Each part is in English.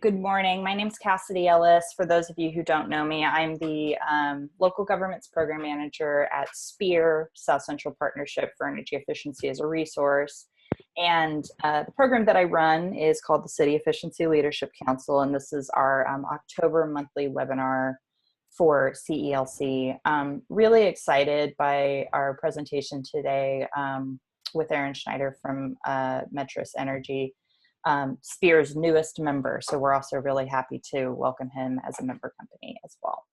Good morning. My name is Cassidy Ellis. For those of you who don't know me, I'm the local government's program manager at SPEAR, South Central Partnership for Energy Efficiency as a Resource. And the program that I run is called the City Efficiency Leadership Council, and this is our October monthly webinar for CELC. Really excited by our presentation today with Aaron Schneider from Metrus Energy. SPEAR's newest member, so we're also really happy to welcome him as a member company as well.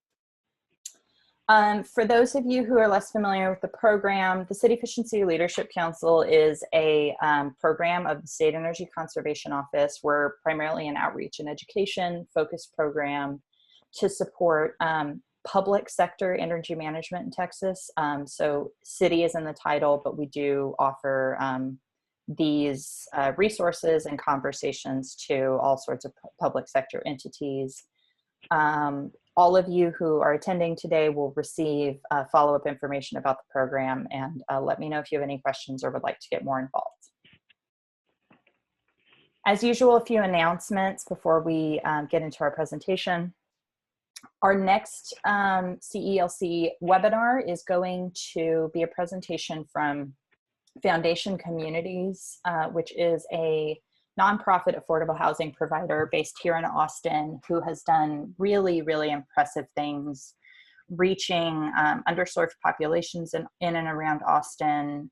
For those of you who are less familiar with the program, the City Efficiency Leadership Council is a program of the State Energy Conservation Office. We're primarily an outreach and education focused program to support public sector energy management in Texas. So city is in the title, but we do offer these resources and conversations to all sorts of public sector entities. All of you who are attending today will receive follow-up information about the program, and let me know if you have any questions or would like to get more involved. As usual, a few announcements before we get into our presentation. Our next CELC webinar is going to be a presentation from Foundation Communities, which is a nonprofit affordable housing provider based here in Austin, who has done really, really impressive things, reaching underserved populations in and around Austin,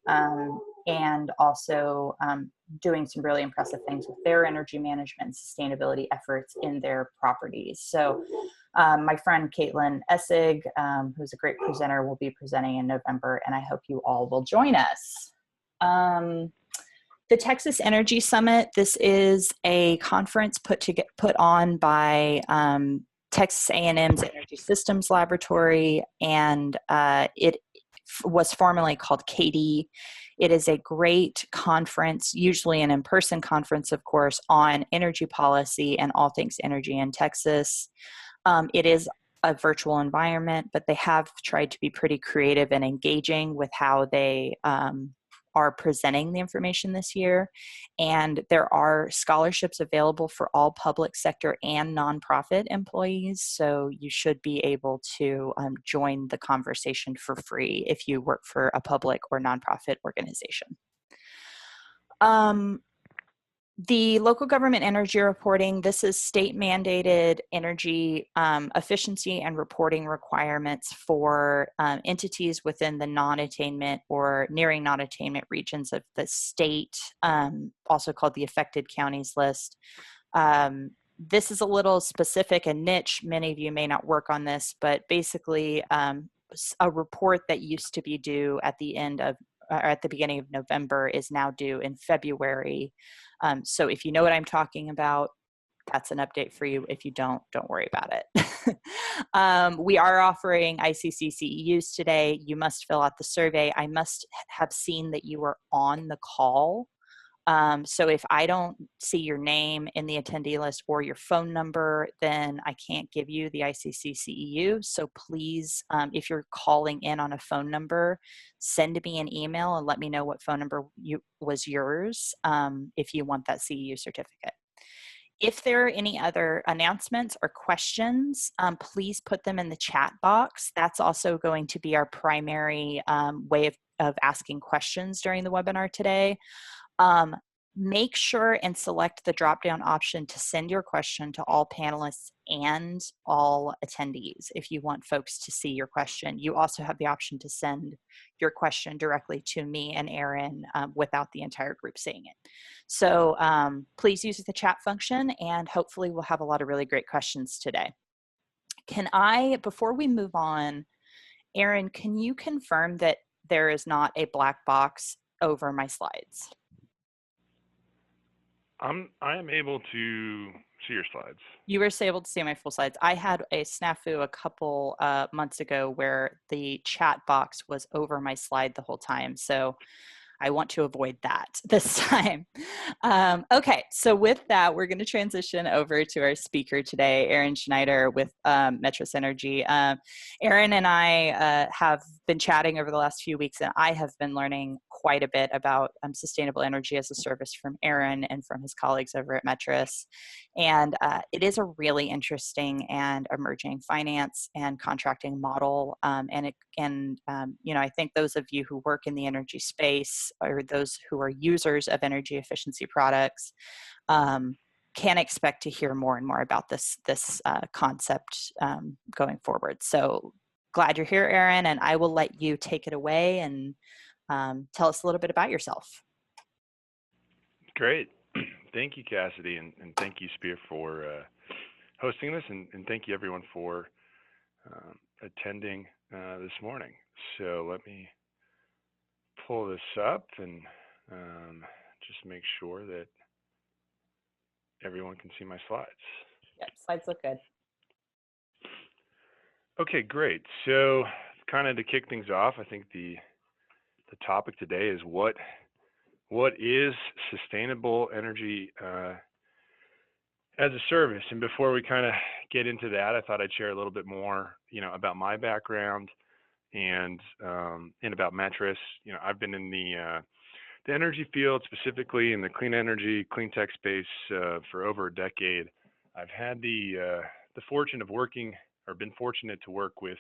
and also doing some really impressive things with their energy management and sustainability efforts in their properties. So my friend Caitlin Essig, who's a great presenter, will be presenting in November, and I hope you all will join us. The Texas Energy Summit, this is a conference put on by Texas A&M's Energy Systems Laboratory, and it was formerly called KD. It is a great conference, usually an in-person conference, of course, on energy policy and all things energy in Texas. It is a virtual environment, but they have tried to be pretty creative and engaging with how they are presenting the information this year. And there are scholarships available for all public sector and nonprofit employees. So you should be able to join the conversation for free if you work for a public or nonprofit organization. The local government energy reporting, this is state mandated energy efficiency and reporting requirements for entities within the non-attainment or nearing non-attainment regions of the state, also called the affected counties list. This is a little specific and niche. Many of you may not work on this, but basically a report that used to be due at the end of, or at the beginning of November is now due in February. So if you know what I'm talking about, that's an update for you. If you don't worry about it. We are offering ICC CEUs today. You must fill out the survey. I must have seen that you were on the call. So if I don't see your name in the attendee list or your phone number, then I can't give you the ICC CEU. So please, if you're calling in on a phone number, send me an email and let me know what phone number was yours if you want that CEU certificate. If there are any other announcements or questions, please put them in the chat box. That's also going to be our primary way of asking questions during the webinar today. Make sure and select the drop-down option to send your question to all panelists and all attendees if you want folks to see your question. You also have the option to send your question directly to me and Aaron without the entire group seeing it. So please use the chat function, and hopefully we'll have a lot of really great questions today. Before we move on, Aaron, can you confirm that there is not a black box over my slides? I am able to see your slides. You were able to see my full slides. I had a snafu a couple months ago where the chat box was over my slide the whole time. So I want to avoid that this time. Okay, so with that, we're going to transition over to our speaker today, Aaron Schneider with Metrus Energy. Aaron and I have been chatting over the last few weeks, and I have been learning quite a bit about sustainable energy as a service from Aaron and from his colleagues over at Metrus. And it is a really interesting and emerging finance and contracting model. I think those of you who work in the energy space or those who are users of energy efficiency products can expect to hear more and more about this concept going forward. So glad you're here, Aaron, and I will let you take it away and tell us a little bit about yourself. Great. Thank you, Cassidy, and thank you, Spear, for hosting this, and thank you, everyone, for attending this morning. So let me pull this up and just make sure that everyone can see my slides. Yeah, slides look good. Okay, great. So kind of to kick things off, I think the topic today is what is sustainable energy as a service. And before we kind of get into that, I thought I'd share a little bit more, about my background and about Metrus. I've been in the energy field, specifically in the clean energy, clean tech space for over a decade. I've had the fortune of working, or been fortunate to work with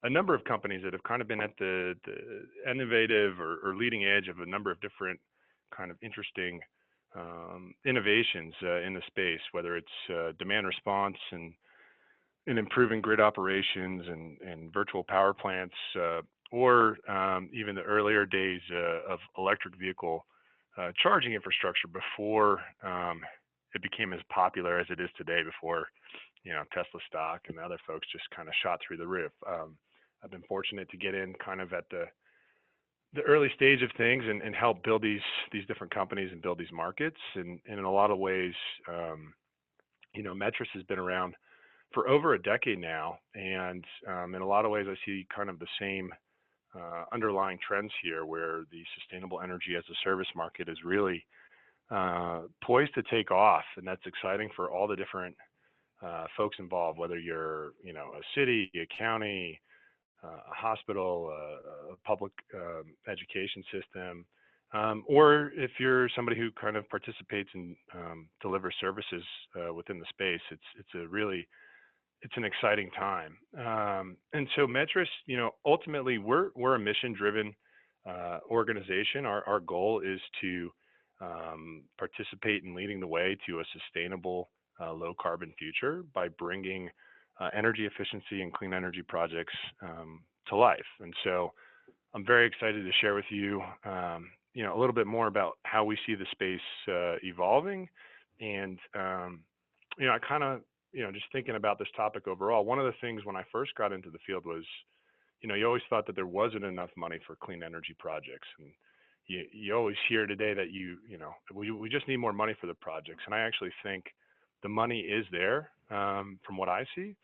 a number of companies that have kind of been at the innovative or leading edge of a number of different kind of interesting innovations in the space, whether it's demand response and improving grid operations and virtual power plants, or even the earlier days of electric vehicle charging infrastructure before it became as popular as it is today, before Tesla stock and other folks just kind of shot through the roof. I've been fortunate to get in kind of at the early stage of things and help build these different companies and build these markets. And in a lot of ways, Metrus has been around for over a decade now, and in a lot of ways, I see kind of the same underlying trends here, where the sustainable energy as a service market is really poised to take off, and that's exciting for all the different folks involved, whether you're a city, a county, a hospital, a public education system, or if you're somebody who kind of participates and delivers services within the space. It's an exciting time. And so Metrus, ultimately we're a mission-driven organization. Our goal is to participate in leading the way to a sustainable, low carbon future by bringing energy efficiency and clean energy projects to life. And so I'm very excited to share with you, a little bit more about how we see the space evolving. And, I kind of, just thinking about this topic overall, one of the things when I first got into the field was, you always thought that there wasn't enough money for clean energy projects. And you always hear today that we just need more money for the projects. And I actually think the money is there, from what I see.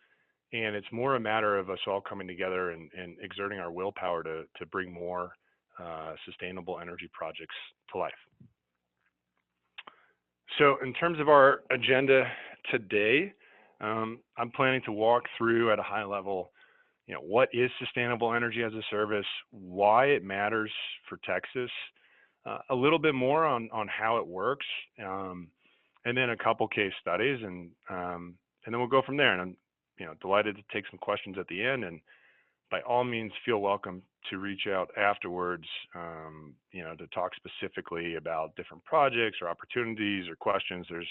And it's more a matter of us all coming together and exerting our willpower to bring more sustainable energy projects to life. So in terms of our agenda today, I'm planning to walk through at a high level, what is sustainable energy as a service, why it matters for Texas, a little bit more on how it works, and then a couple case studies, and then we'll go from there. And I'm delighted to take some questions at the end, and by all means feel welcome to reach out afterwards, to talk specifically about different projects or opportunities or questions. There's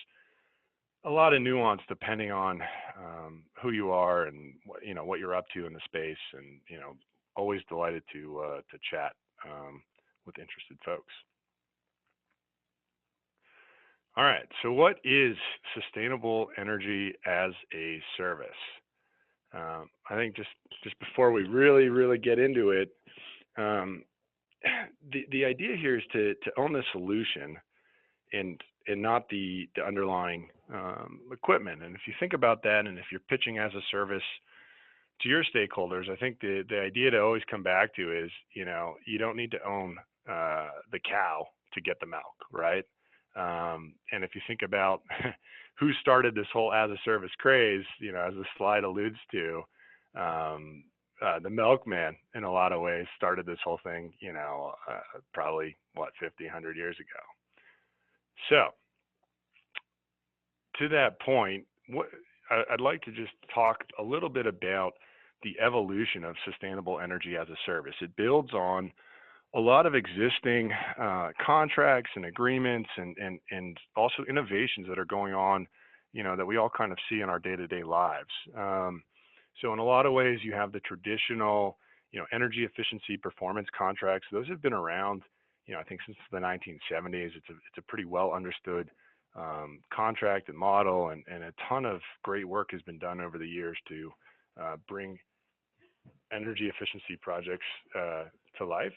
a lot of nuance depending on who you are and what you're up to in the space, and always delighted to chat with interested folks. All right, so what is sustainable energy as a service? I think just before we really get into it, the idea here is to own the solution and not the underlying equipment. And if you think about that, and if you're pitching as a service to your stakeholders, I think the idea to always come back to is, you don't need to own the cow to get the milk, right? And if you think about who started this whole as a service craze, as the slide alludes to, the milkman in a lot of ways started this whole thing, probably 50, 100 years ago. So to that point, I'd like to just talk a little bit about the evolution of sustainable energy as a service. It builds on a lot of existing contracts and agreements and also innovations that are going on, that we all kind of see in our day-to-day lives. So in a lot of ways, you have the traditional, energy efficiency performance contracts. Those have been around, I think since the 1970s. It's a pretty well understood contract and model, and a ton of great work has been done over the years to bring energy efficiency projects to life.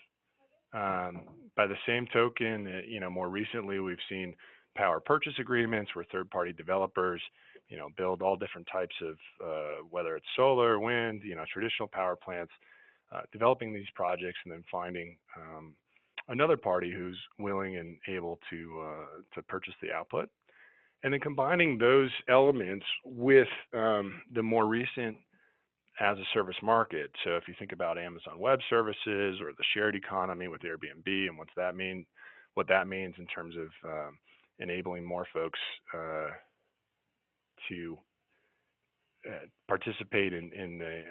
By the same token, more recently we've seen power purchase agreements where third-party developers, build all different types of, whether it's solar, wind, traditional power plants, developing these projects and then finding another party who's willing and able to purchase the output, and then combining those elements with the more recent as a service market. So if you think about Amazon Web Services or the shared economy with Airbnb and what that means in terms of enabling more folks to participate in the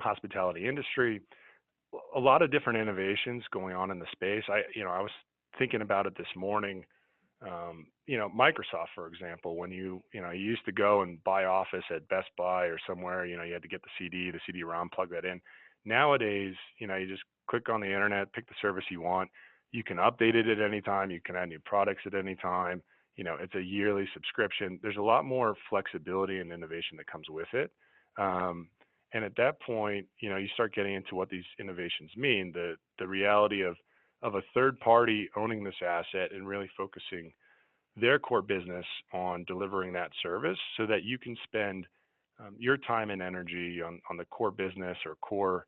hospitality industry, a lot of different innovations going on in the space. I was thinking about it this morning. Microsoft, for example, when you used to go and buy Office at Best Buy or somewhere, you had to get the CD-ROM, plug that in. Nowadays, you just click on the internet, pick the service you want. You can update it at any time. You can add new products at any time. It's a yearly subscription. There's a lot more flexibility and innovation that comes with it. And at that point, you start getting into what these innovations mean, the reality of a third party owning this asset and really focusing their core business on delivering that service so that you can spend your time and energy on the core business or core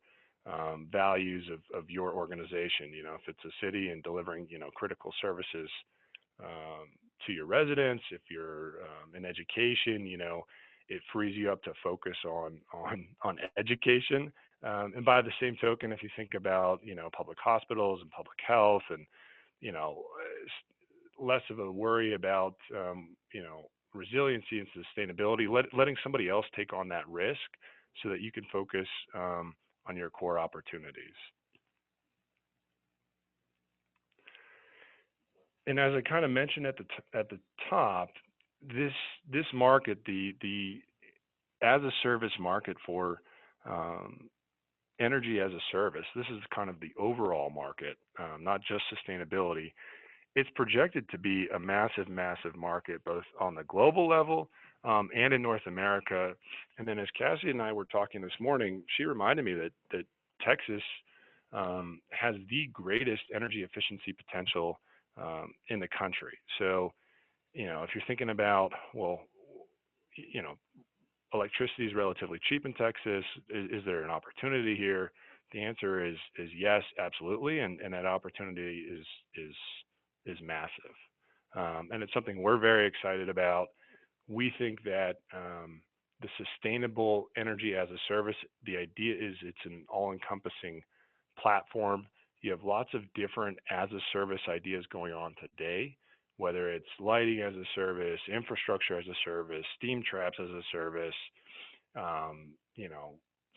values of your organization. If it's a city and delivering, critical services to your residents, if you're in education, it frees you up to focus on education. And by the same token, if you think about, public hospitals and public health and, less of a worry about, resiliency and sustainability, letting somebody else take on that risk so that you can focus on your core opportunities. And as I kind of mentioned at the top, this market, the as a service market for energy as a service, this is kind of the overall market, not just sustainability. It's projected to be a massive, massive market, both on the global level and in North America. And then as Cassie and I were talking this morning, she reminded me that Texas has the greatest energy efficiency potential in the country. So, if you're thinking about, well, electricity is relatively cheap in Texas, is there an opportunity here? The answer is yes, absolutely, and that opportunity is massive, and it's something we're very excited about. We think that the sustainable energy as a service, the idea is it's an all-encompassing platform. You have lots of different as a service ideas going on today, whether it's lighting as a service, infrastructure as a service, steam traps as a service,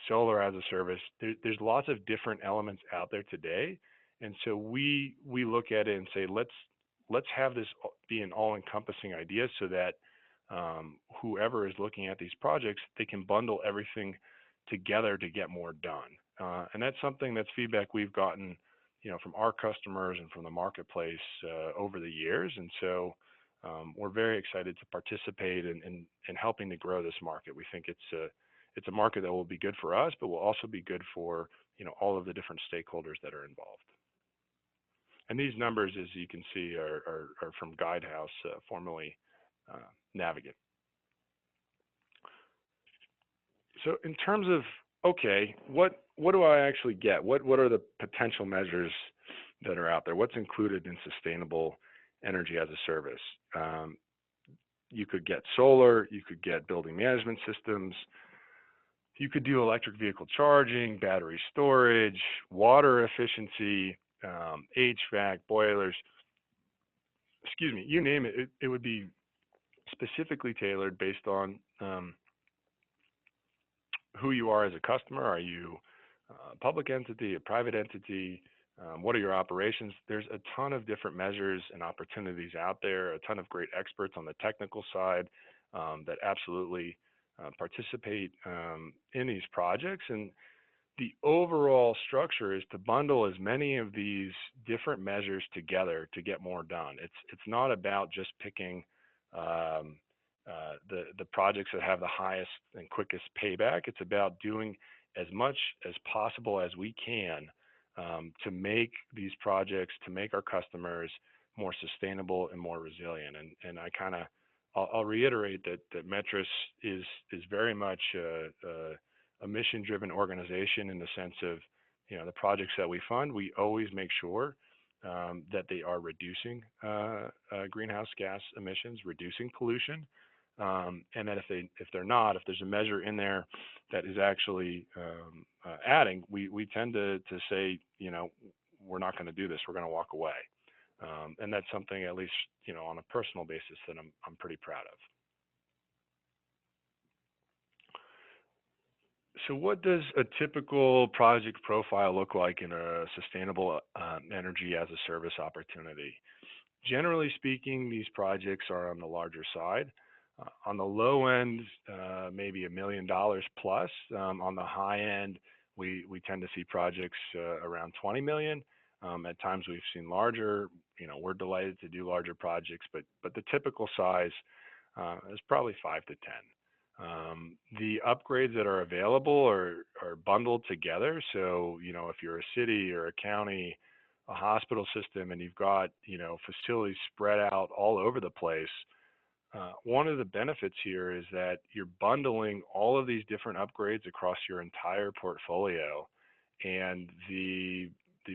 solar as a service. There's lots of different elements out there today. And so we look at it and say, let's have this be an all-encompassing idea so that whoever is looking at these projects, they can bundle everything together to get more done. And that's something that's feedback we've gotten, from our customers and from the marketplace over the years. And so we're very excited to participate in helping to grow this market. We think it's a market that will be good for us, but will also be good for all of the different stakeholders that are involved. And these numbers, as you can see, are from Guidehouse, formerly Navigant. So in terms of, okay, what do I actually get? What are the potential measures that are out there. What's included in sustainable energy as a service? You could get solar, you could get building management systems, you could do electric vehicle charging, battery storage, water efficiency, HVAC, boilers, excuse me, you name it, it would be specifically tailored based on who you are as a customer. Are you a public entity, a private entity? What are your operations? There's a ton of different measures and opportunities out there, a ton of great experts on the technical side that absolutely participate in these projects. And the overall structure is to bundle as many of these different measures together to get more done. It's not about just picking the projects that have the highest and quickest payback. It's about doing as much as possible as we can to make these projects, to make our customers more sustainable and more resilient. And I kind of, I'll reiterate that Metrus is very much a mission-driven organization in the sense of, you know, the projects that we fund, we always make sure that they are reducing greenhouse gas emissions, reducing pollution, and that if they're not, if there's a measure in there that is actually adding, we tend to say, you know, we're not going to do this, we're going to walk away. And that's something, at least, you know, on a personal basis, that I'm pretty proud of. So what does a typical project profile look like in a sustainable energy as a service opportunity? Generally speaking, these projects are on the larger side. On the low end, maybe $1 million plus. On the high end, we tend to see projects around 20 million. At times we've seen larger. You know, we're delighted to do larger projects, but the typical size is probably 5 to 10. The upgrades that are available are bundled together. So, you know, if you're a city or a county, a hospital system, and you've got, you know, facilities spread out all over the place, one of the benefits here is that you're bundling all of these different upgrades across your entire portfolio, and the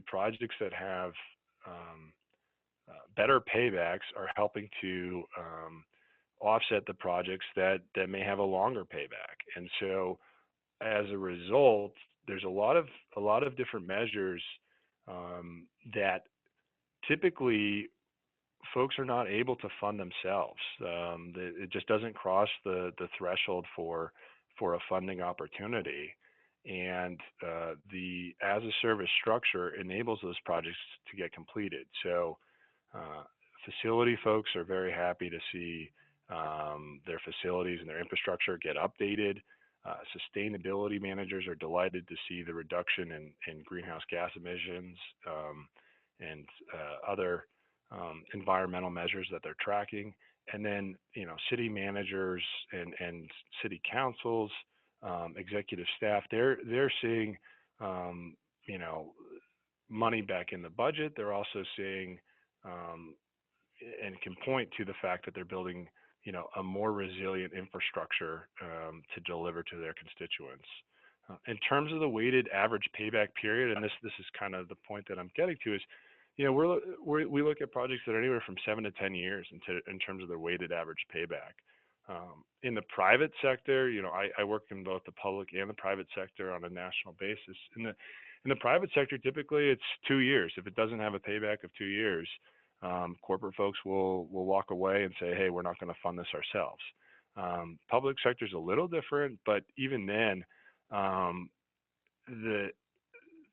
projects that have better paybacks are helping to offset the projects that may have a longer payback. And so as a result, there's a lot of different measures that typically folks are not able to fund themselves. It just doesn't cross the threshold for a funding opportunity. And the as a service structure enables those projects to get completed. So facility folks are very happy to see their facilities and their infrastructure get updated. Sustainability managers are delighted to see the reduction in greenhouse gas emissions and other environmental measures that they're tracking. And then, you know, city managers and city councils, executive staff, they're seeing, you know, money back in the budget. They're also seeing and can point to the fact that they're building, you know, a more resilient infrastructure to deliver to their constituents. In terms of the weighted average payback period, and this is kind of the point that I'm getting to, is, you know, we look at projects that are anywhere from 7 to 10 years in terms of their weighted average payback. In the private sector, you know, I work in both the public and the private sector on a national basis. In the private sector, typically it's 2 years. If it doesn't have a payback of 2 years, corporate folks will walk away and say, hey, we're not going to fund this ourselves. Public sector is a little different, but even then,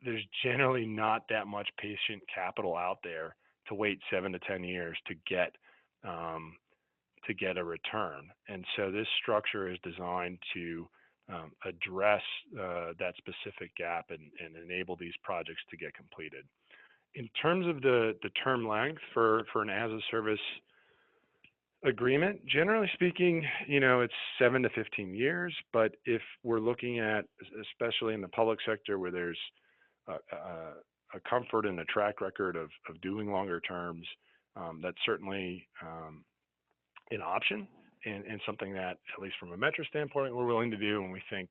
there's generally not that much patient capital out there to wait 7 to 10 years to get a return. And so this structure is designed to address that specific gap and enable these projects to get completed. In terms of the term length for an as-a-service agreement, generally speaking, you know, it's 7 to 15 years. But if we're looking at, especially in the public sector, where there's a comfort and a track record of doing longer terms, that's certainly an option and something that, at least from a Metrus standpoint, we're willing to do. And we think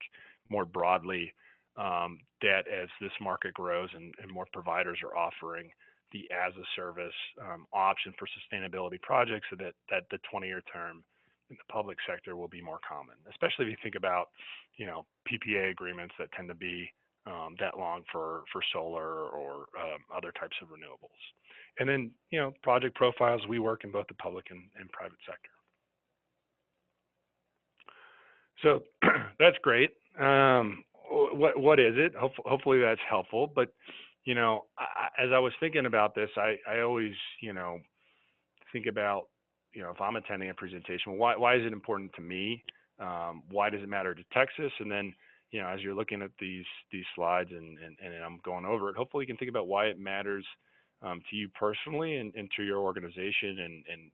more broadly that as this market grows and more providers are offering the as a service option for sustainability projects, so that the 20-year term in the public sector will be more common, especially if you think about, PPA agreements that tend to be that long for solar or other types of renewables. And then, project profiles, we work in both the public and private sector. So that's great. What is it? Hopefully that's helpful. But, as I was thinking about this, I always, think about, if I'm attending a presentation, why is it important to me? Why does it matter to Texas? And then, as you're looking at these slides and I'm going over it, hopefully you can think about why it matters to you personally and to your organization, and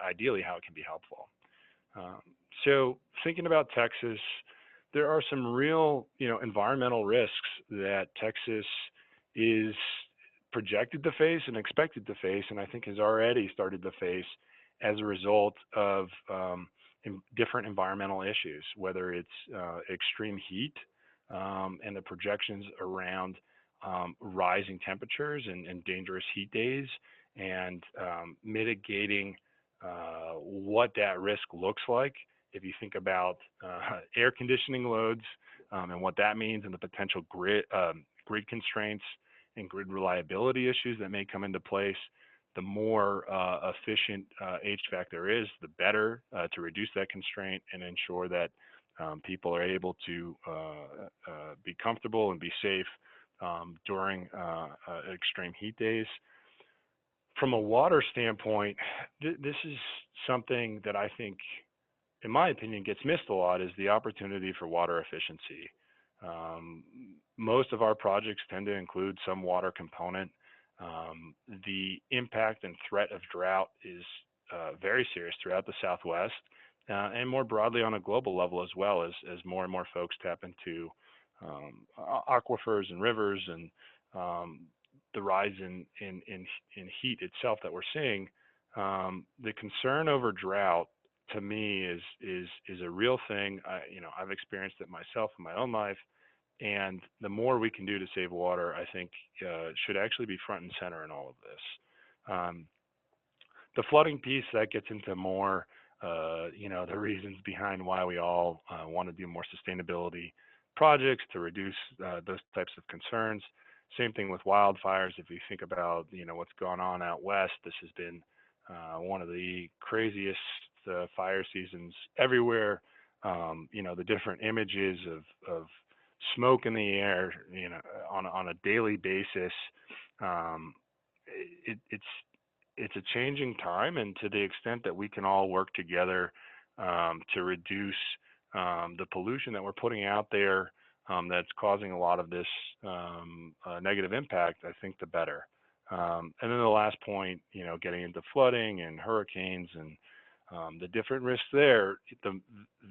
ideally how it can be helpful. So thinking about Texas, there are some real, environmental risks that Texas is projected to face and expected to face, and I think has already started to face as a result of different environmental issues, whether it's extreme heat and the projections around rising temperatures and dangerous heat days, and mitigating what that risk looks like. If you think about air conditioning loads and what that means, and the potential grid constraints and grid reliability issues that may come into place, the more efficient HVAC there is, the better to reduce that constraint and ensure that people are able to be comfortable and be safe during extreme heat days. From a water standpoint, this is something that I think, in my opinion, gets missed a lot, is the opportunity for water efficiency. Most of our projects tend to include some water component. The impact and threat of drought is very serious throughout the Southwest, and more broadly on a global level as well, as more and more folks tap into aquifers and rivers, and the rise in heat itself that we're seeing. The concern over drought, to me, is a real thing. I've experienced it myself in my own life, and the more we can do to save water, I think should actually be front and center in all of this. The flooding piece, that gets into more, the reasons behind why we all want to do more sustainability projects to reduce those types of concerns. Same thing with wildfires. If you think about, what's gone on out west, this has been one of the craziest fire seasons everywhere. The different images of smoke in the air, on a daily basis. It's a changing time, and to the extent that we can all work together to reduce the pollution that we're putting out there, that's causing a lot of this negative impact, I think the better. And then the last point, getting into flooding and hurricanes and the different risks there.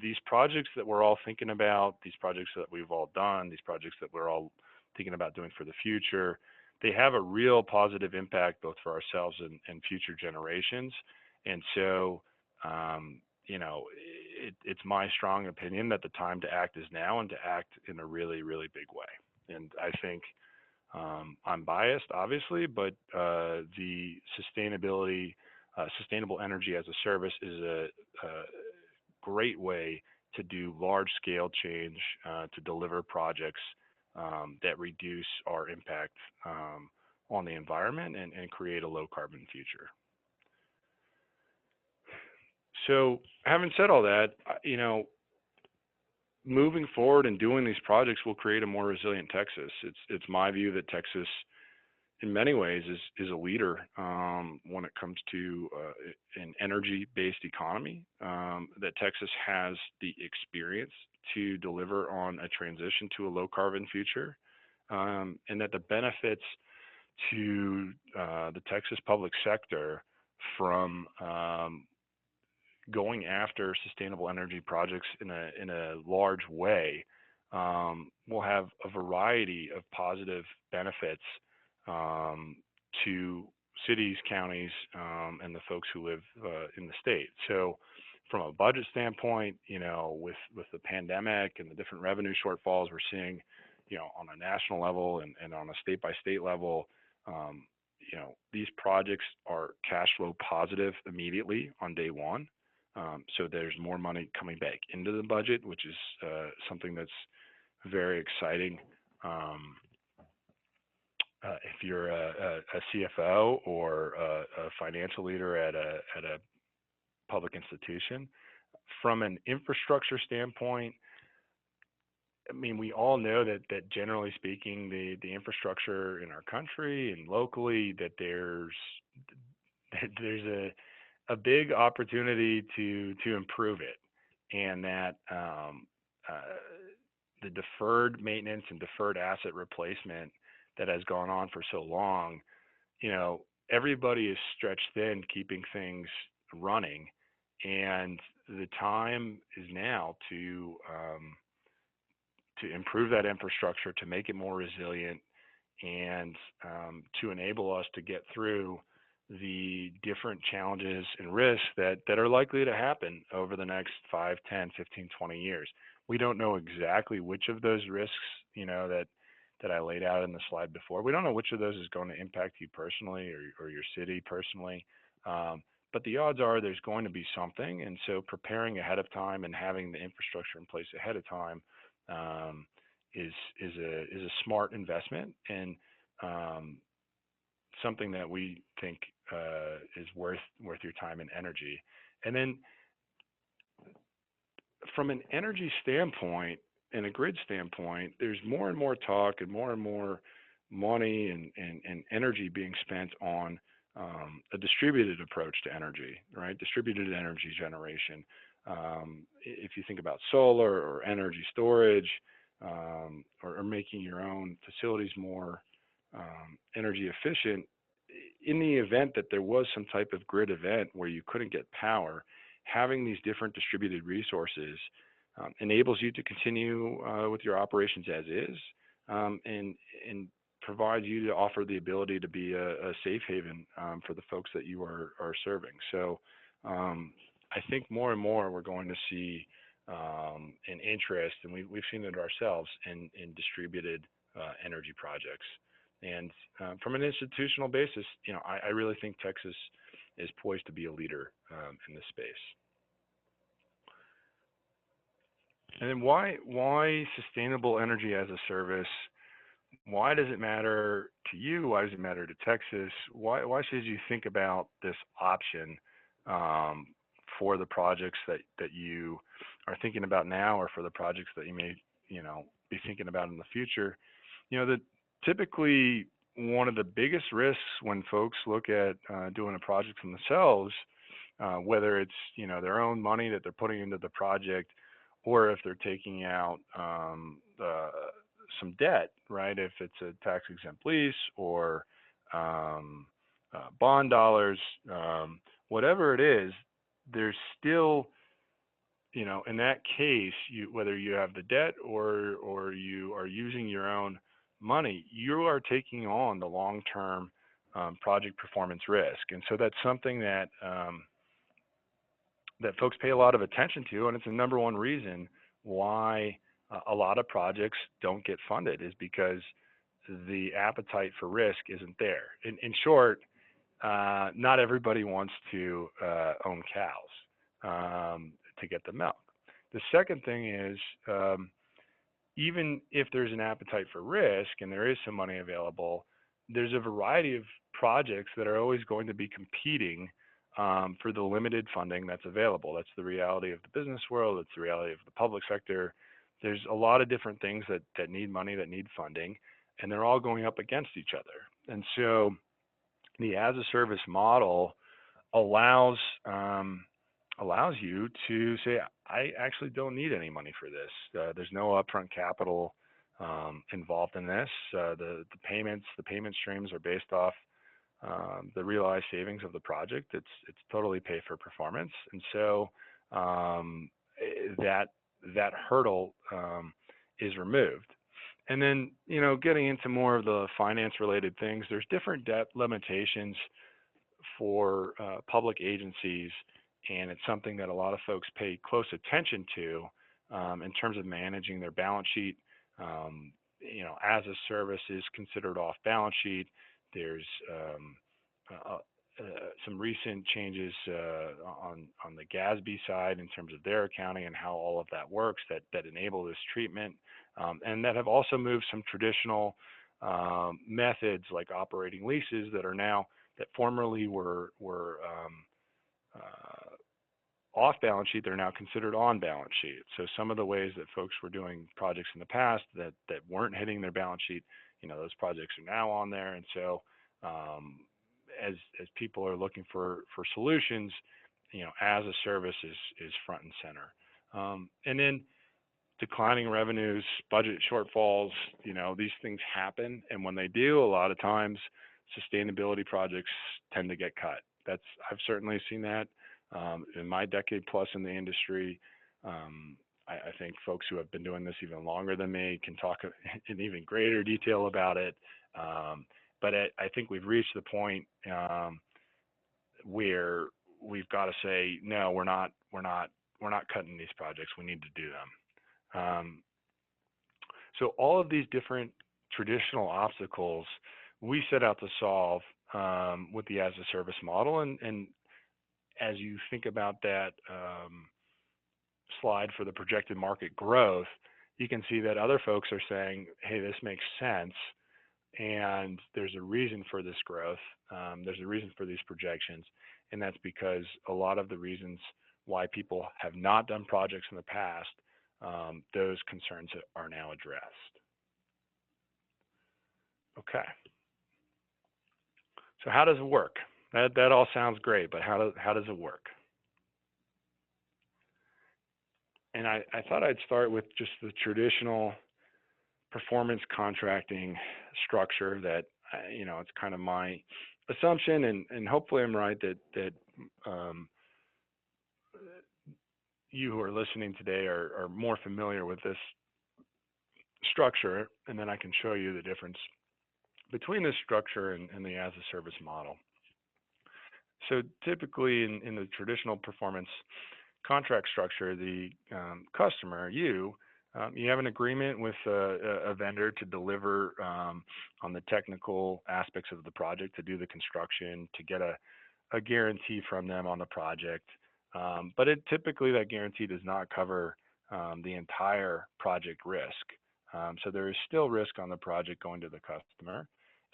These projects that we're all thinking about, these projects that we've all done, these projects that we're all thinking about doing for the future, they have a real positive impact both for ourselves and future generations. And so, it's my strong opinion that the time to act is now, and to act in a really, really big way. And I think I'm biased, obviously, but the sustainable energy as a service is a great way to do large-scale change, to deliver projects that reduce our impact on the environment and create a low-carbon future. So, having said all that, moving forward and doing these projects will create a more resilient Texas. It's my view that Texas, in many ways, is a leader when it comes to an energy-based economy. That Texas has the experience to deliver on a transition to a low-carbon future, and that the benefits to the Texas public sector from going after sustainable energy projects in a large way will have a variety of positive benefits to cities, counties, and the folks who live in the state. So from a budget standpoint, with the pandemic and the different revenue shortfalls we're seeing, on a national level and on a state by state level, these projects are cash flow positive immediately on day one. So there's more money coming back into the budget, which is something that's very exciting. If you're a CFO or a financial leader at a public institution, from an infrastructure standpoint, I mean, we all know that generally speaking, the infrastructure in our country and locally, that there's a big opportunity to improve it, and that the deferred maintenance and deferred asset replacement that has gone on for so long, everybody is stretched thin keeping things running, and the time is now to improve that infrastructure, to make it more resilient, and to enable us to get through the different challenges and risks that are likely to happen over the next 5, 10, 15, 20 years. We don't know exactly which of those risks, that I laid out in the slide before. We don't know which of those is going to impact you personally or your city personally. But the odds are there's going to be something. And so preparing ahead of time and having the infrastructure in place ahead of time is a smart investment, and something that we think is worth your time and energy. And then from an energy standpoint and a grid standpoint, there's more and more talk and more money and energy being spent on a distributed approach to energy, right? Distributed energy generation. If you think about solar or energy storage, or making your own facilities more energy efficient, in the event that there was some type of grid event where you couldn't get power, having these different distributed resources enables you to continue with your operations as is, and provides you to offer the ability to be a safe haven for the folks that you are serving. So I think more and more we're going to see an interest, and we've seen it ourselves, in distributed energy projects. And from an institutional basis, I really think Texas is poised to be a leader in this space. And then why sustainable energy as a service? Why does it matter to you? Why does it matter to Texas? Why should you think about this option for the projects that you are thinking about now, or for the projects that you may be thinking about in the future? That typically one of the biggest risks when folks look at doing a project for themselves, whether it's their own money that they're putting into the project, or if they're taking out some debt, right? If it's a tax exempt lease or bond dollars, whatever it is, there's still, in that case, whether you have the debt or you are using your own money, you are taking on the long-term project performance risk. And so that's something that folks pay a lot of attention to, and it's the number one reason why a lot of projects don't get funded, is because the appetite for risk isn't there. In short, not everybody wants to own cows to get the milk. The second thing is, even if there's an appetite for risk and there is some money available, there's a variety of projects that are always going to be competing for the limited funding that's available. That's the reality of the business world. It's the reality of the public sector. There's a lot of different things that need money, that need funding, and they're all going up against each other. And so the as-a-service model allows you to say, I actually don't need any money for this. There's no upfront capital involved in this. The payment streams are based off the realized savings of the project. It's totally pay for performance, and so that hurdle is removed. And then getting into more of the finance related things, there's different debt limitations for public agencies, and it's something that a lot of folks pay close attention to in terms of managing their balance sheet. As a service is considered off balance sheet. There's some recent changes on the GASB side in terms of their accounting and how all of that works that enable this treatment, and that have also moved some traditional methods like operating leases that formerly were off balance sheet. They're now considered on balance sheet. So some of the ways that folks were doing projects in the past that weren't hitting their balance sheet, those projects are now on there. And so as people are looking for solutions, as a service is front and center. And then declining revenues, budget shortfalls, these things happen. And when they do, a lot of times sustainability projects tend to get cut. I've certainly seen that in my decade plus in the industry. I think folks who have been doing this even longer than me can talk in even greater detail about it. But I think we've reached the point where we've got to say, no, we're not cutting these projects. We need to do them. So all of these different traditional obstacles we set out to solve with the as a service model. And as you think about that slide for the projected market growth, you can see that other folks are saying, hey, this makes sense. And there's a reason for this growth. There's a reason for these projections. And that's because a lot of the reasons why people have not done projects in the past, those concerns are now addressed. Okay. So how does it work? That all sounds great, but how does it work? And I thought I'd start with just the traditional performance contracting structure that, it's kind of my assumption, and hopefully I'm right that you who are listening today are more familiar with this structure, and then I can show you the difference between this structure and the as a service model. So typically in the traditional performance contract structure, the customer, you have an agreement with a vendor to deliver on the technical aspects of the project, to do the construction, to get a guarantee from them on the project. But typically that guarantee does not cover the entire project risk. So there is still risk on the project going to the customer.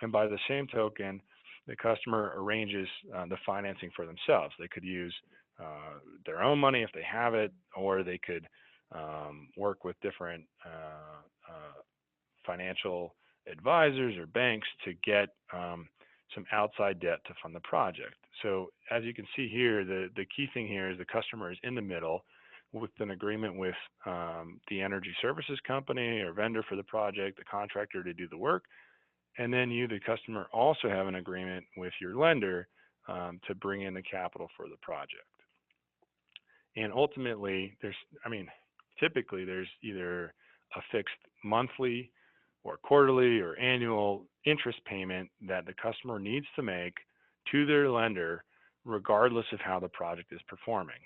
And by the same token, the customer arranges the financing for themselves. They could use their own money if they have it, or they could work with different financial advisors or banks to get some outside debt to fund the project. So as you can see here, the key thing here is the customer is in the middle with an agreement with the energy services company or vendor for the project, the contractor to do the work. And then you, the customer, also have an agreement with your lender to bring in the capital for the project. And ultimately, typically there's either a fixed monthly or quarterly or annual interest payment that the customer needs to make to their lender, regardless of how the project is performing.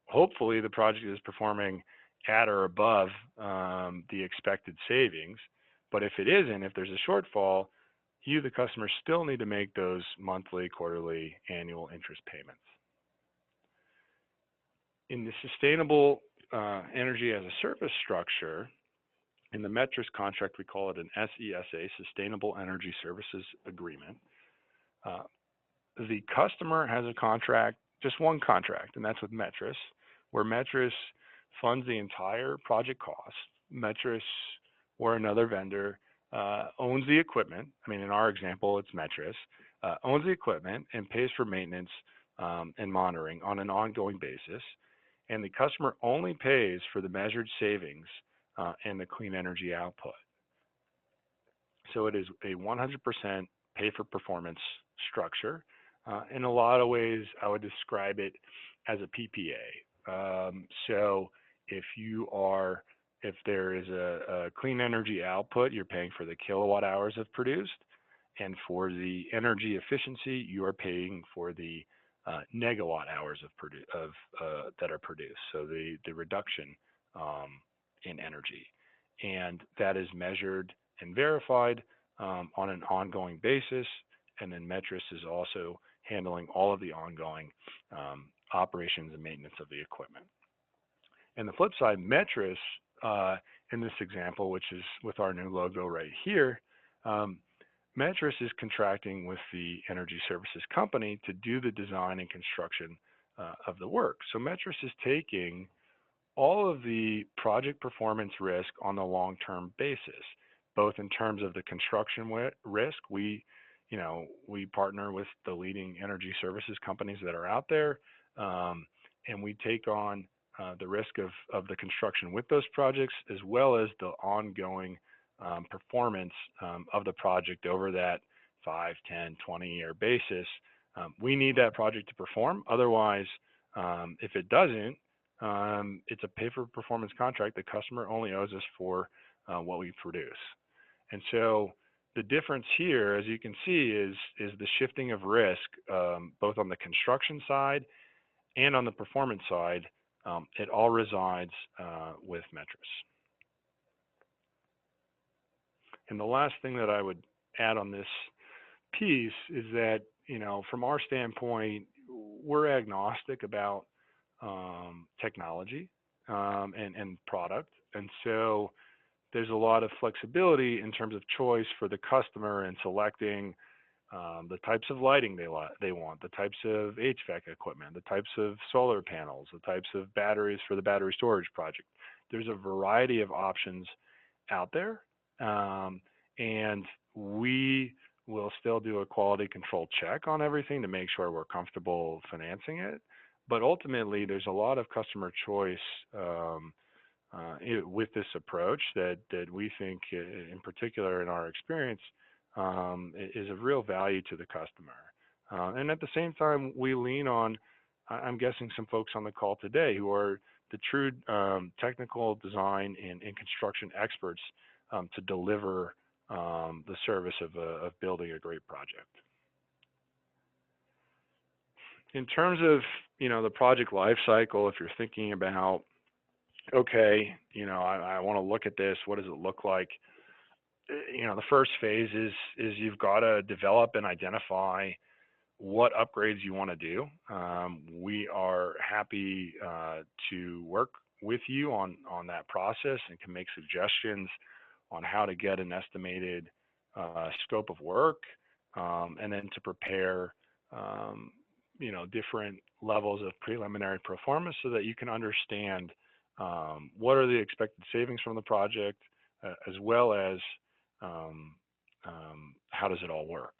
Hopefully, the project is performing at or above the expected savings. But if it isn't, if there's a shortfall, you, the customer, still need to make those monthly, quarterly, annual interest payments. In the sustainable energy as a service structure, in the Metrus contract, we call it an SESA, Sustainable Energy Services Agreement. The customer has a contract, just one contract, and that's with Metrus, where Metrus funds the entire project cost. Metrus or another vendor owns the equipment. In our example, it's Metrus, owns the equipment and pays for maintenance and monitoring on an ongoing basis. And the customer only pays for the measured savings and the clean energy output. So it is a 100% pay for performance structure. In a lot of ways, I would describe it as a PPA. So if there is a clean energy output, you're paying for the kilowatt hours of produced, and for the energy efficiency, you are paying for the negawatt hours that are produced. So the reduction in energy, and that is measured and verified on an ongoing basis, and then Metrus is also handling all of the ongoing operations and maintenance of the equipment. And the flip side, Metrus, in this example, which is with our new logo right here, Metrus is contracting with the energy services company to do the design and construction of the work. So Metrus is taking all of the project performance risk on the long-term basis, both in terms of the construction risk. We partner with the leading energy services companies that are out there, and we take on the risk of the construction with those projects, as well as the ongoing performance of the project over that 5, 10, 20-year basis. We need that project to perform. Otherwise, if it doesn't, it's a pay-for-performance contract. The customer only owes us for what we produce. And so the difference here, as you can see, is the shifting of risk, both on the construction side and on the performance side. It all resides with Metrus. And the last thing that I would add on this piece is that, from our standpoint, we're agnostic about technology and product. And so there's a lot of flexibility in terms of choice for the customer in selecting the types of lighting they want, the types of HVAC equipment, the types of solar panels, the types of batteries for the battery storage project. There's a variety of options out there, and we will still do a quality control check on everything to make sure we're comfortable financing it. But ultimately, there's a lot of customer choice with this approach that we think, in particular in our experience, is of real value to the customer. And at the same time, we lean on, I'm guessing, some folks on the call today who are the true technical design and construction experts to deliver the service of building a great project. In terms of the project life cycle, if you're thinking about, okay, I want to look at this, what does it look like? The first phase is you've got to develop and identify what upgrades you want to do. We are happy to work with you on that process and can make suggestions on how to get an estimated scope of work, and then to prepare different levels of preliminary performance so that you can understand what are the expected savings from the project, as well as how does it all work.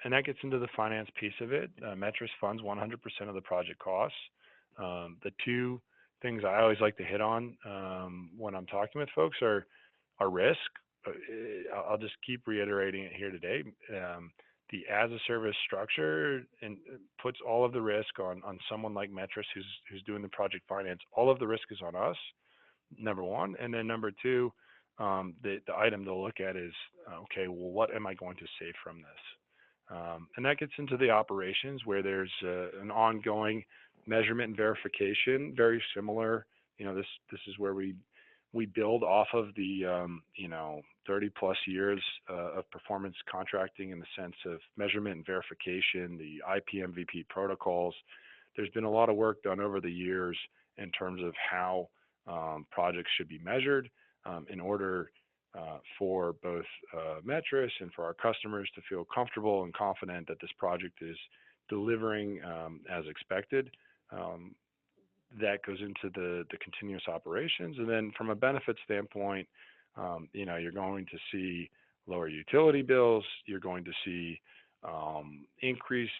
And that gets into the finance piece of it. Metrus funds 100% of the project costs. The two things I always like to hit on when I'm talking with folks are risk. I'll just keep reiterating it here today. The as-a-service structure and puts all of the risk on someone like Metrus who's doing the project finance. All of the risk is on us, number one. And then number two, the item to look at is, okay, well, what am I going to save from this? And that gets into the operations where there's an ongoing measurement and verification, very similar. This is where we build off of the 30 plus years of performance contracting in the sense of measurement and verification, the IPMVP protocols. There's been a lot of work done over the years in terms of how projects should be measured in order for both Metrus and for our customers to feel comfortable and confident that this project is delivering as expected. That goes into the continuous operations. And then from a benefit standpoint, you're going to see lower utility bills. You're going to see increased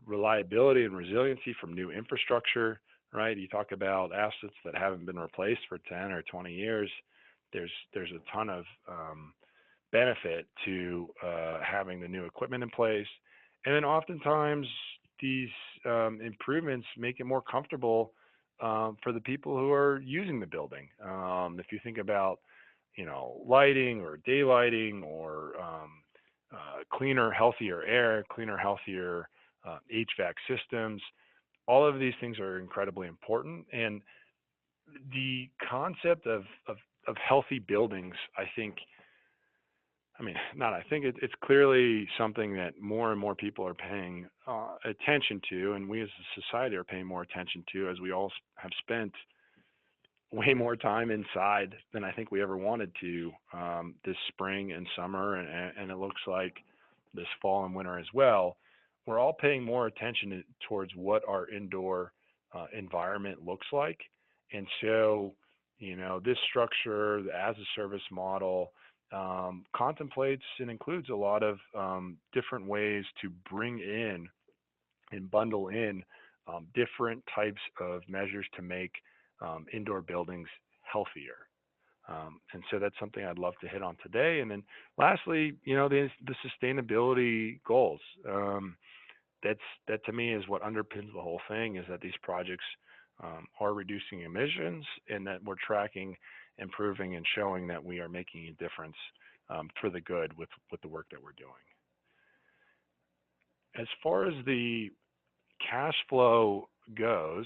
reliability and resiliency from new infrastructure, right? You talk about assets that haven't been replaced for 10 or 20 years. There's a ton of benefit to having the new equipment in place. And then oftentimes these improvements make it more comfortable for the people who are using the building. If you think about, lighting or daylighting or cleaner, healthier air, cleaner, healthier HVAC systems, all of these things are incredibly important. And the concept of healthy buildings, I think, I mean, not. I think it's clearly something that more and more people are paying attention to, and we as a society are paying more attention to, as we all have spent way more time inside than I think we ever wanted to this spring and summer, and it looks like this fall and winter as well. We're all paying more attention towards what our indoor environment looks like, and so this structure, the as a service model, contemplates and includes a lot of different ways to bring in and bundle in different types of measures to make indoor buildings healthier. And so that's something I'd love to hit on today. And then lastly, the sustainability goals. That to me is what underpins the whole thing, is that these projects are reducing emissions, and that we're tracking, improving, and showing that we are making a difference for the good with the work that we're doing. As far as the cash flow goes,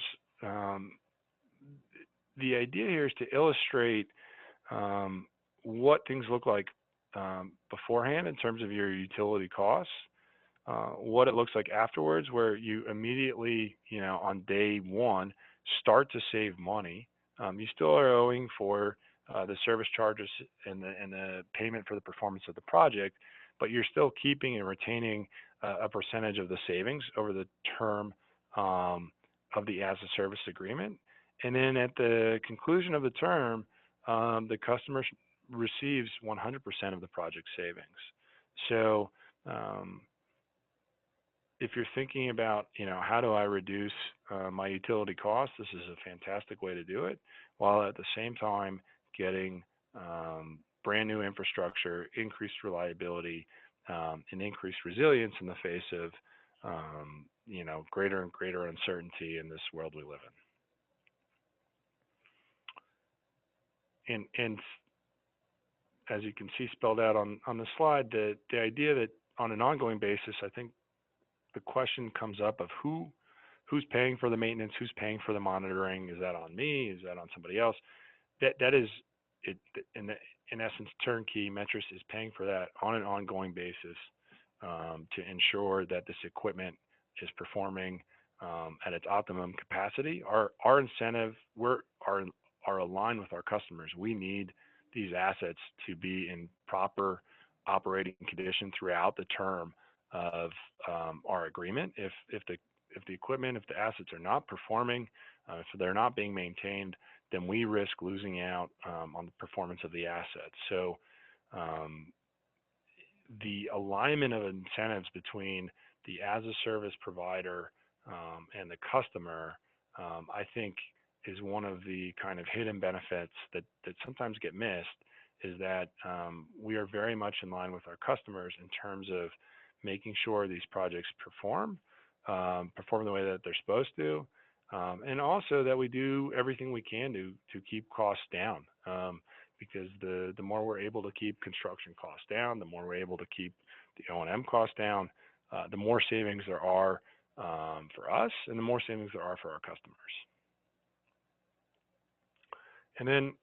the idea here is to illustrate what things look like beforehand in terms of your utility costs, what it looks like afterwards, where you immediately, on day one, start to save money. You still are owing for the service charges and the payment for the performance of the project, but you're still keeping and retaining a percentage of the savings over the term of the as a service agreement. And then at the conclusion of the term, the customer receives 100% of the project savings. So if you're thinking about, how do I reduce my utility costs, this is a fantastic way to do it, while at the same time getting brand new infrastructure, increased reliability, and increased resilience in the face of, greater and greater uncertainty in this world we live in. And as you can see spelled out on the slide, the idea that on an ongoing basis, I think the question comes up of who's paying for the maintenance, who's paying for the monitoring. Is that on me? Is that on somebody else? That is it. In essence, turnkey. Metrus is paying for that on an ongoing basis to ensure that this equipment is performing at its optimum capacity. Our incentive, are aligned with our customers. We need these assets to be in proper operating condition throughout the term of our agreement. If the equipment, if the assets are not performing, if they're not being maintained, then we risk losing out on the performance of the assets. So the alignment of incentives between the as a service provider and the customer, I think, is one of the kind of hidden benefits that sometimes get missed, is that we are very much in line with our customers in terms of making sure these projects perform the way that they're supposed to, and also that we do everything we can to keep costs down, because the more we're able to keep construction costs down, the more we're able to keep the O&M costs down, the more savings there are for us, and the more savings there are for our customers. And then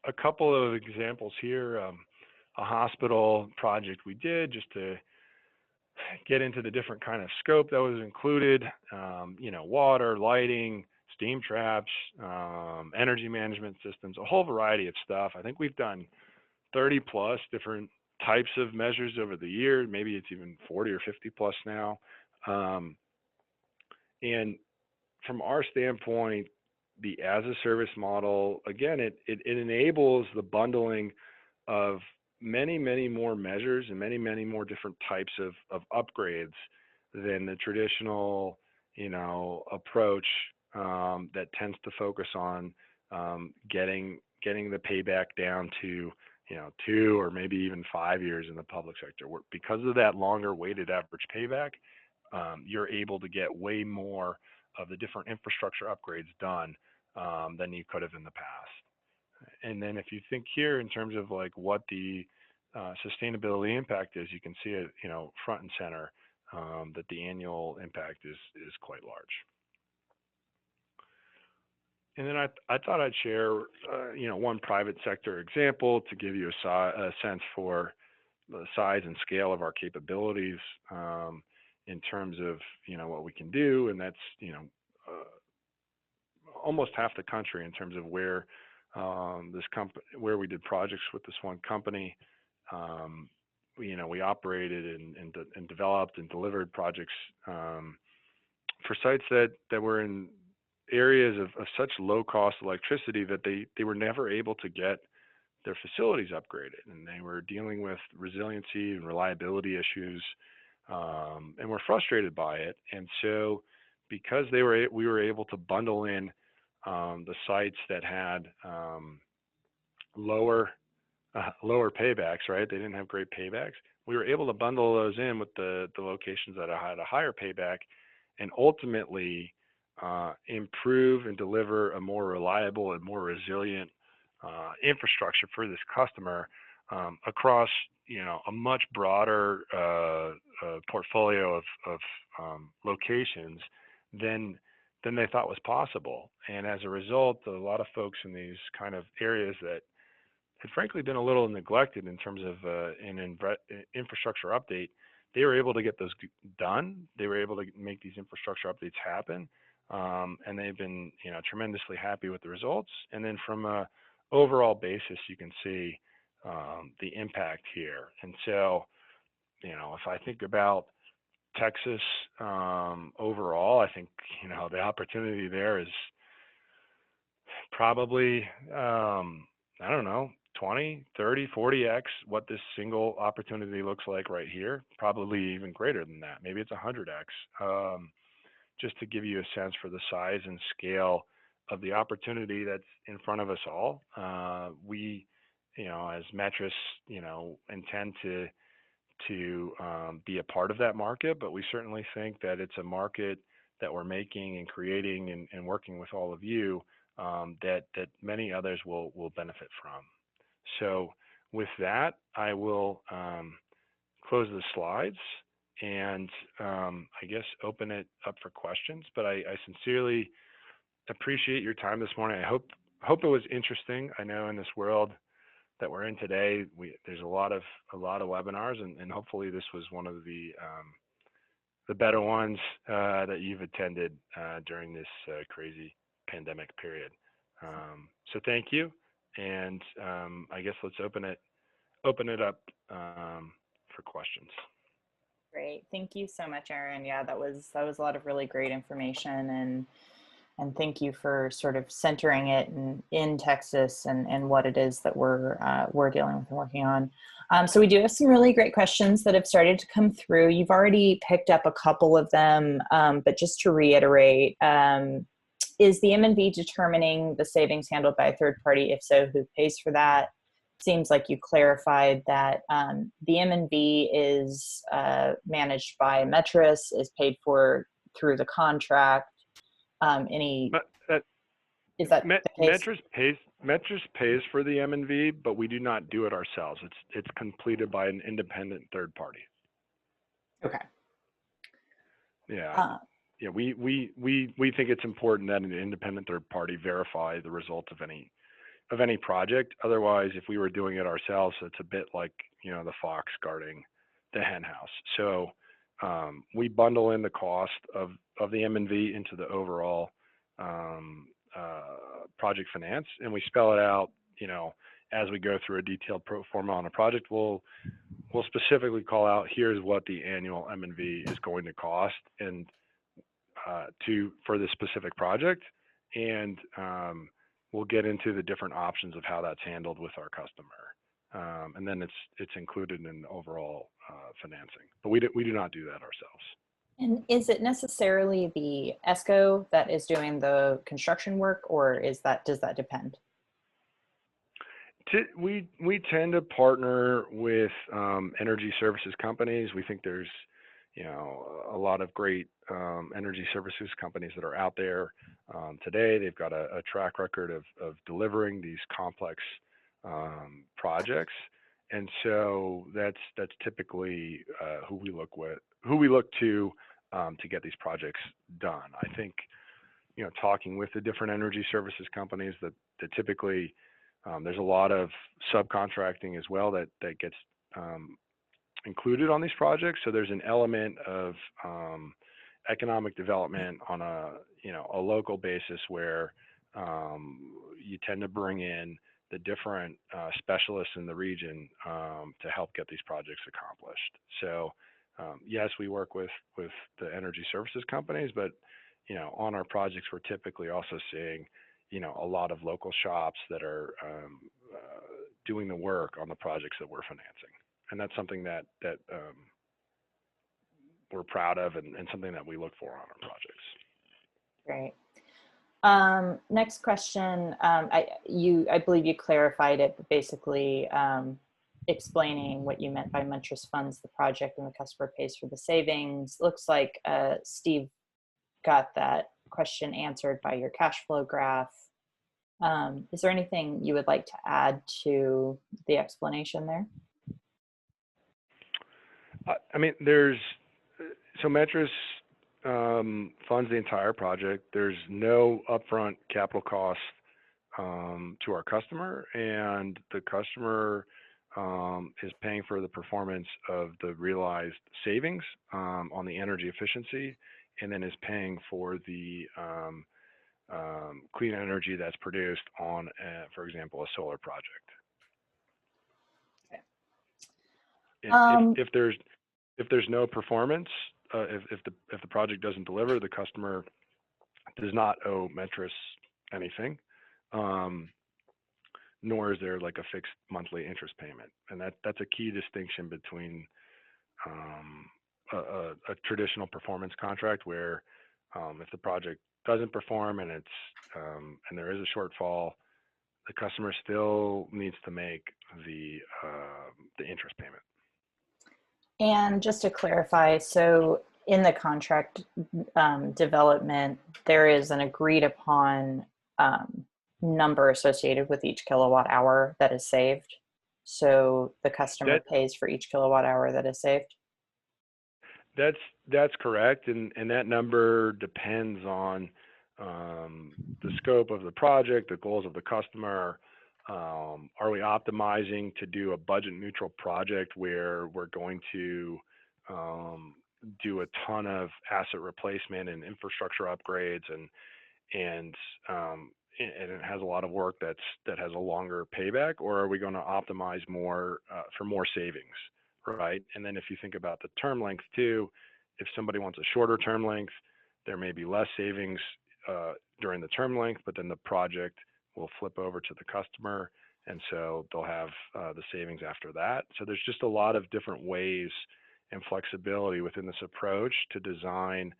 a couple of examples here, a hospital project we did just to get into the different kind of scope that was included, water, lighting, steam traps, energy management systems, a whole variety of stuff. I think we've done 30 plus different types of measures over the year. Maybe it's even 40 or 50 plus now. And from our standpoint, the as a service model, again, it enables the bundling of many, many more measures and many, many more different types of upgrades than the traditional, approach that tends to focus on getting the payback down to 2 or maybe even 5 years in the public sector. Because of that longer weighted average payback, you're able to get way more of the different infrastructure upgrades done than you could have in the past. And then if you think here in terms of like what the sustainability impact is, you can see it, front and center, that the annual impact is quite large. And then I thought I'd share, one private sector example to give you a sense for the size and scale of our capabilities in terms of what we can do, and that's almost half the country in terms of where where we did projects with this one company. Um, we operated and developed and delivered projects for sites that were in areas of such low cost electricity that they were never able to get their facilities upgraded, and they were dealing with resiliency and reliability issues, and were frustrated by it. And so, because we were able to bundle in the sites that had lower lower paybacks, right? They didn't have great paybacks. We were able to bundle those in with the locations that had a higher payback, and ultimately improve and deliver a more reliable and more resilient infrastructure for this customer across a much broader portfolio of locations than they thought was possible. And as a result, a lot of folks in these kind of areas that had frankly been a little neglected in terms of an infrastructure update, they were able to get those done. They were able to make these infrastructure updates happen, and they've been tremendously happy with the results. And then from a overall basis, you can see the impact here. And so, if I think about Texas overall, I think the opportunity there is probably I don't know, 20, 30, 40x what this single opportunity looks like right here, probably even greater than that. Maybe it's 100x. Just to give you a sense for the size and scale of the opportunity that's in front of us all. We, as Metrus, intend to be a part of that market, but we certainly think that it's a market that we're making and creating and working with all of you that many others will benefit from. So with that, I will close the slides and I guess open it up for questions. But I sincerely appreciate your time this morning. I hope it was interesting. I know in this world that we're in today, there's a lot of webinars, and hopefully this was one of the better ones that you've attended during this crazy pandemic period. So thank you, and I guess let's open it up for questions. Great. Thank you so much, Aaron. Yeah, that was a lot of really great information, and thank you for sort of centering it in Texas and what it is that we're dealing with and working on. So we do have some really great questions that have started to come through. You've already picked up a couple of them, but just to reiterate, is the M&V determining the savings handled by a third party? If so, who pays for that? Seems like you clarified that the M&V is managed by Metrus, is paid for through the contract. Is that the case? Metrus pays for the M&V, but we do not do it ourselves. It's completed by an independent third party. Okay. Yeah. Yeah. We think it's important that an independent third party verify the results of any project. Otherwise, if we were doing it ourselves, it's a bit like the fox guarding the hen house. So we bundle in the cost of the M&V into the overall project finance, and we spell it out. As we go through a detailed pro forma on a project, we'll specifically call out here's what the annual M&V is going to cost and for this specific project, and we'll get into the different options of how that's handled with our customer, and then it's included in the overall financing. But we do not do that ourselves. And is it necessarily the ESCO that is doing the construction work, or does that depend? We tend to partner with energy services companies. We think there's a lot of great energy services companies that are out there today. They've got a track record of delivering these complex projects, and so that's typically who we look to get these projects done. I think talking with the different energy services companies that typically there's a lot of subcontracting as well that gets included on these projects. So there's an element of economic development on a local basis where you tend to bring in the different specialists in the region to help get these projects accomplished. So yes, we work with the energy services companies, but on our projects, we're typically also seeing a lot of local shops that are doing the work on the projects that we're financing, and that's something that we're proud of and something that we look for on our projects. Great. Next question. I believe you clarified it, but basically explaining what you meant by Metrus funds the project and the customer pays for the savings. Looks like Steve got that question answered by your cash flow graph. Is there anything you would like to add to the explanation there? I mean, so Metrus funds the entire project. There's no upfront capital cost to our customer, and the customer is paying for the performance of the realized savings on the energy efficiency, and then is paying for the clean energy that's produced on, for example, a solar project. Okay. If there's no performance, if the project doesn't deliver, the customer does not owe Metrus anything, nor is there like a fixed monthly interest payment. And that's a key distinction between a traditional performance contract where if the project doesn't perform and and there is a shortfall, the customer still needs to make the interest payment. And just to clarify, so in the contract development, there is an agreed upon number associated with each kilowatt hour that is saved. So the customer pays for each kilowatt hour that is saved? That's correct. And that number depends on the scope of the project, the goals of the customer. Are we optimizing to do a budget neutral project where we're going to do a ton of asset replacement and infrastructure upgrades and it has a lot of work that has a longer payback, or are we going to optimize more for more savings, right? And then if you think about the term length too, if somebody wants a shorter term length, there may be less savings during the term length, but then the project will flip over to the customer, and so they'll have the savings after that. So there's just a lot of different ways and flexibility within this approach to design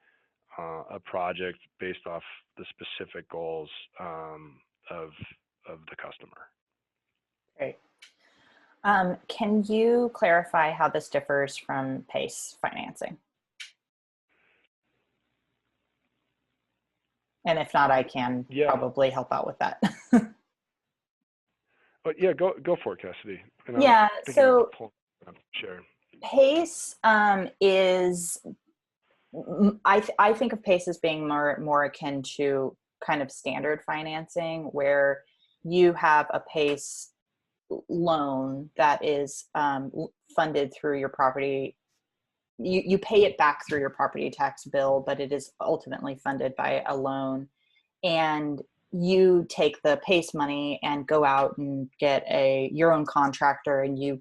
a project based off the specific goals of the customer. Great. Can you clarify how this differs from PACE financing? And if not, I can probably help out with that. But yeah, go for it, Cassidy. Yeah, so sure. PACE is, I think of PACE as being more akin to kind of standard financing, where you have a PACE loan that is funded through your property. You pay it back through your property tax bill, but it is ultimately funded by a loan. And you take the PACE money and go out and get your own contractor, and you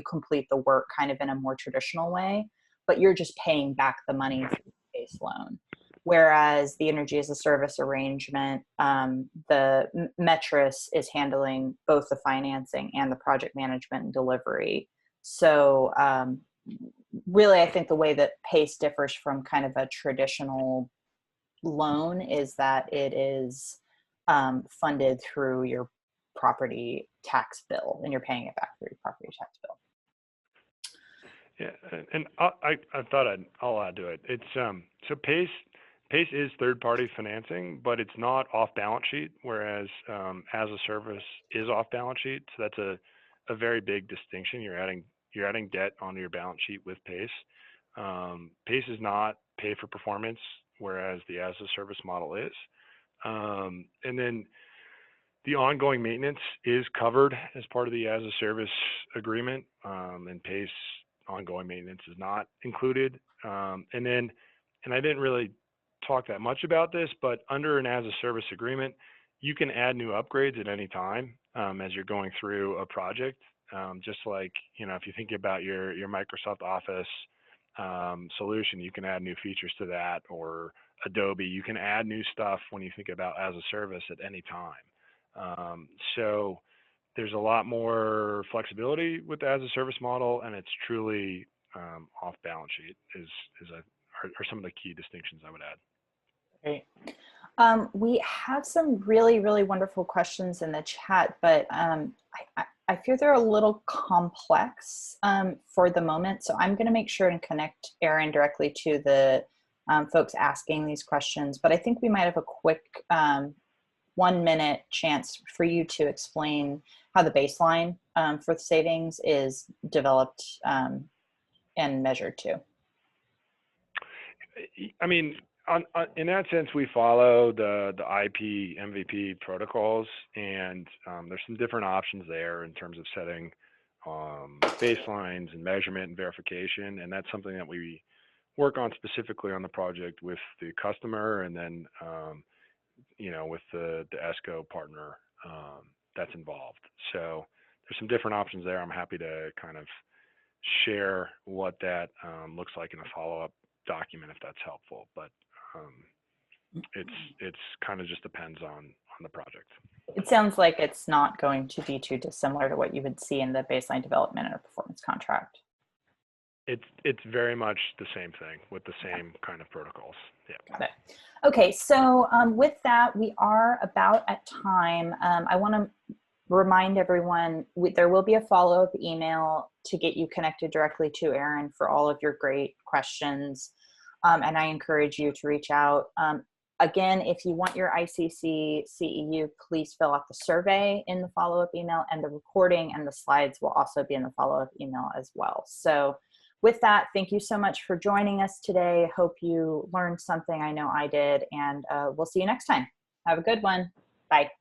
complete the work kind of in a more traditional way, but you're just paying back the money through the PACE loan. Whereas the energy as a service arrangement, the Metrus is handling both the financing and the project management and delivery. So really, I think the way that PACE differs from kind of a traditional loan is that it is funded through your property tax bill, and you're paying it back through your property tax bill. Yeah, and I thought I'll add to it. It's so PACE is third-party financing, but it's not off balance sheet, whereas as a service is off balance sheet. So that's a very big distinction. You're adding debt onto your balance sheet with PACE. PACE is not pay for performance, whereas the as a service model is. And then the ongoing maintenance is covered as part of the as a service agreement, and PACE ongoing maintenance is not included. And I didn't really talk that much about this, but under an as a service agreement, you can add new upgrades at any time as you're going through a project. Just like, if you think about your Microsoft Office solution, you can add new features to that, or Adobe, you can add new stuff when you think about as a service at any time. So there's a lot more flexibility with the as a service model, and it's truly off balance sheet are some of the key distinctions I would add. Great. We have some really, really wonderful questions in the chat, but I fear they're a little complex for the moment. So I'm going to make sure and connect Aaron directly to the folks asking these questions. But I think we might have a quick 1 minute chance for you to explain how the baseline for the savings is developed and measured too. I mean, in that sense, we follow the IP MVP protocols, and there's some different options there in terms of setting baselines and measurement and verification, and that's something that we work on specifically on the project with the customer, and then with the ESCO partner that's involved. So there's some different options there. I'm happy to kind of share what that looks like in a follow-up document if that's helpful, but it's kind of just depends on the project. It sounds like it's not going to be too dissimilar to what you would see in the baseline development and a performance contract. It's very much the same thing with the same kind of protocols. Yeah. Got it. Okay, so with that, we are about at time. I want to remind everyone there will be a follow-up email to get you connected directly to Aaron for all of your great questions. And I encourage you to reach out. Again, if you want your ICC CEU, please fill out the survey in the follow-up email, and the recording and the slides will also be in the follow-up email as well. So with that, thank you so much for joining us today. Hope you learned something. I know I did, and we'll see you next time. Have a good one. Bye.